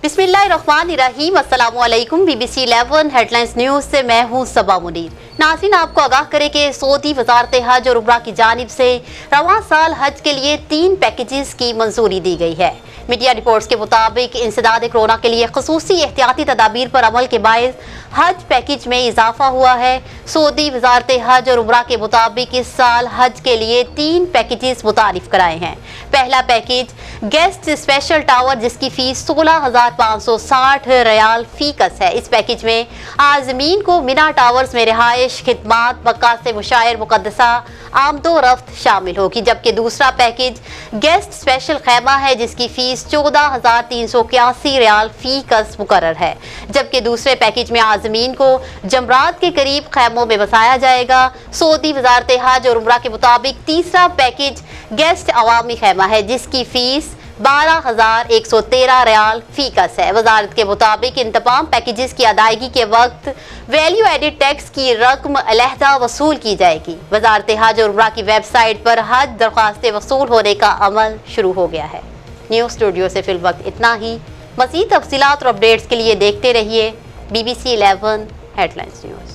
बिस्मिल्लाहिर्रहमानिर्रहीम। अस्सलामु अलैकुम। BBC 11 हेडलाइंस न्यूज़ से मैं हूँ सबा मुनीर। नाज़रीन, आपको आगाह करें कि सऊदी वज़ारत हज और उम्रा की जानिब से रवां साल हज के लिए 3 पैकेजेस की मंजूरी दी गई है। मीडिया रिपोर्ट्स के मुताबिक इंसदाद कोरोना के लिए खसूसी एहतियाती तदाबीर पर अमल के बायस हज पैकेज में इजाफा हुआ है। सऊदी वज़ारत हज और उम्रा के मुताबिक इस साल हज के लिए 3 पैकेजेस मुतारिफ कराए हैं। पहला पैकेज गेस्ट स्पेशल टावर, जिसकी फीस 16,560 रियाल फीकस है। इस पैकेज में आज़मीन को मिना टावर्स में रिहाइश, खिदमात, मक्का से मुशायर मुकद्दसा, आमदो रफ्त शामिल होगी। जबकि दूसरा पैकेज गेस्ट स्पेशल खैमा है, जिसकी फीस 14,381 रियाल फीकस मुकर्रर है। जबकि दूसरे पैकेज में आज़मीन को जमरात के करीब खैमों में बसाया जाएगा। सऊदी वज़ारत हज और उम्रा के मुताबिक तीसरा पैकेज गेस्ट अवामी खैमा है, जिसकी फीस 12,113 रियाल फीकस है। वजारत के मुताबिक इन तमाम पैकेजेस की अदायगी के वक्त वैल्यू एडिड टैक्स की रकम अलहदा वसूल की जाएगी। वजारत हज और उम्रा की वेबसाइट पर हज दरख्वास्तें वसूल होने का अमल शुरू हो गया है। न्यूज़ स्टूडियो से फिल वक्त इतना ही। मज़ीद तफसीलात और अपडेट्स के लिए देखते रहिए BBC 11 हेडलाइंस न्यूज़।